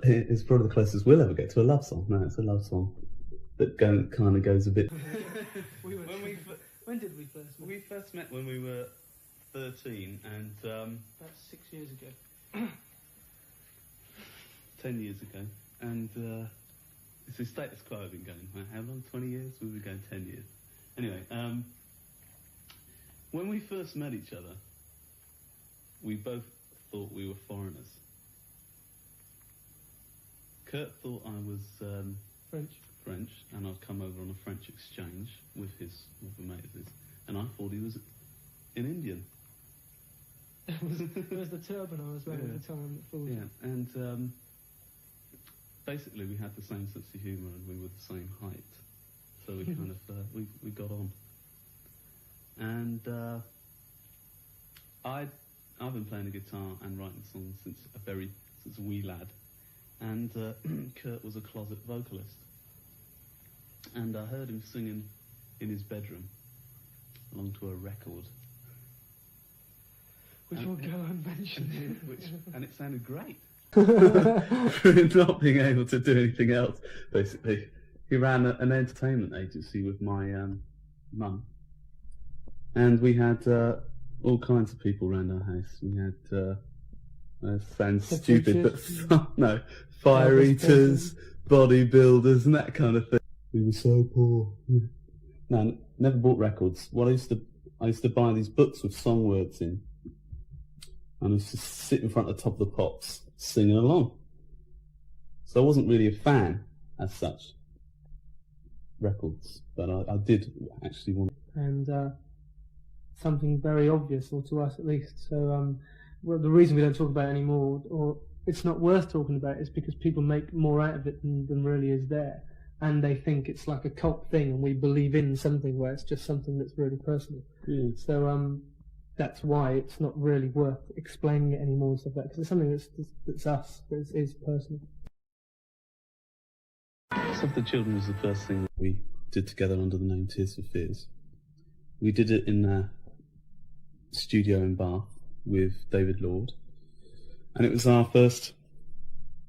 it's probably the closest we'll ever get to a love song. No, it's a love song that kind of goes a bit... When did we first meet? We first met when we were 13 and... About 6 years ago. 10 years ago. And it's a status quo I've been going. How long? 20 years? We've been going 10 years. Anyway, when we first met each other, we both thought we were foreigners. Curt thought I was French, and I'd come over on a French exchange with a mate of his, and I thought he was an Indian. It was the turban I was wearing at the time that fooled you. Yeah, and basically we had the same sense of humour and we were the same height, so we kind of we got on. And I've been playing the guitar and writing songs since a wee lad, and Curt was a closet vocalist, and I heard him singing in his bedroom along to a record. Which will go unmentioned. And it sounded great. Not being able to do anything else, basically. He ran an entertainment agency with my mum. And we had all kinds of people around our house. We had, sounds stupid, but no, fire eaters, bodybuilders, and that kind of thing. We were so poor. No, never bought records. What I used to buy these books with song words in, and I used to sit in front of the top of the pops, singing along. So I wasn't really a fan, as such, records, but I did actually want. And something very obvious, or to us at least. So well, the reason we don't talk about it anymore, or it's not worth talking about, is because people make more out of it than really is there. And they think it's like a cult thing, and we believe in something where it's just something that's really personal. Yeah. So that's why it's not really worth explaining it anymore and stuff like that, because it's something that's us, that is personal. Save the Children was the first thing that we did together under the name Tears for Fears. We did it in a studio in Bath with David Lord, and it was our first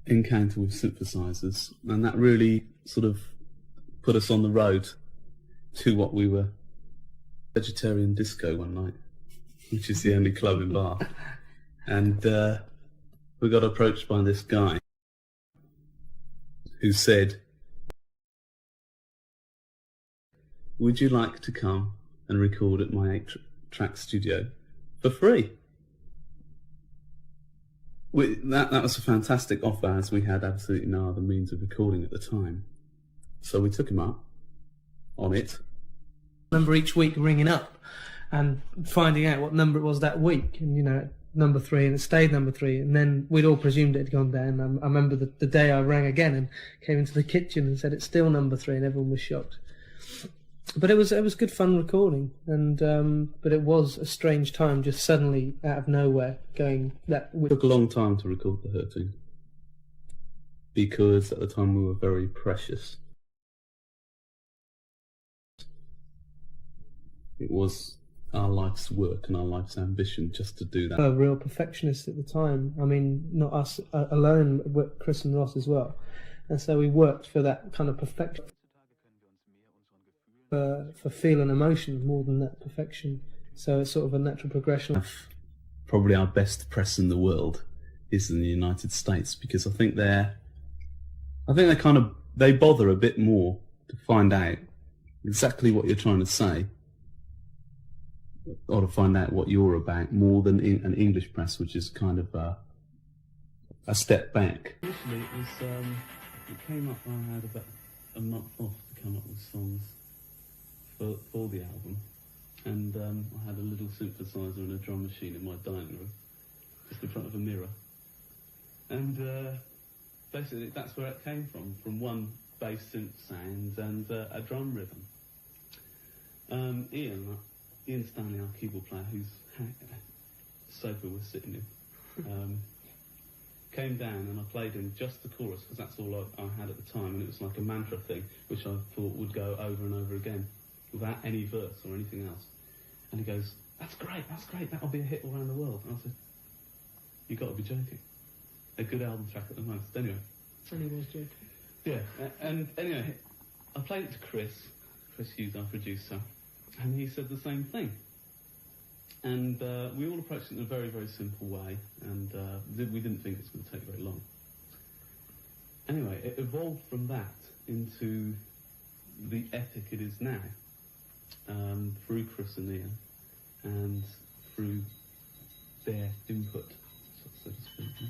encounter with synthesizers, and that really sort of put us on the road to what we were. Vegetarian disco one night, which is the only club in Bath, and we got approached by this guy who said, would you like to come and record at my 8-track studio for free? That was a fantastic offer, as we had absolutely no other means of recording at the time. So we took him up on it. I remember each week ringing up and finding out what number it was that week, and number 3, and it stayed number 3, and then we'd all presumed it had gone down. I remember the day I rang again and came into the kitchen and said it's still number 3, and everyone was shocked. But it was good fun recording, and but it was a strange time, just suddenly out of nowhere going that. It took a long time to record The Hurting, because at the time we were very precious. It was our life's work and our life's ambition just to do that. A real perfectionist at the time. I mean, not us alone, but Chris and Ross as well. And so we worked for that kind of perfection. For feeling emotions more than that perfection. So it's sort of a natural progression. Probably our best press in the world is in the United States, because I think they bother a bit more to find out exactly what you're trying to say, or to find out what you're about, more than an English press, which is kind of a step back. Initially, it came up. I had about a month off to come up with songs for the album, and I had a little synthesizer and a drum machine in my dining room, just in front of a mirror, and basically that's where it came from one bass synth sound and a drum rhythm. Ian Stanley, our keyboard player, whose sofa we're sitting in, came down, and I played him just the chorus, because that's all I had at the time, and it was like a mantra thing, which I thought would go over and over again, without any verse or anything else. And he goes, that's great, that'll be a hit all around the world. And I said, you've got to be joking. a good album track at the most. Anyway. And he was good. Yeah, and anyway, I played it to Chris Hughes, our producer, and he said the same thing. And we all approached it in a very, very simple way, and we didn't think it was going to take very long. Anyway, it evolved from that into the epic it is now, through Chris and Ian, and through their input, so to speak.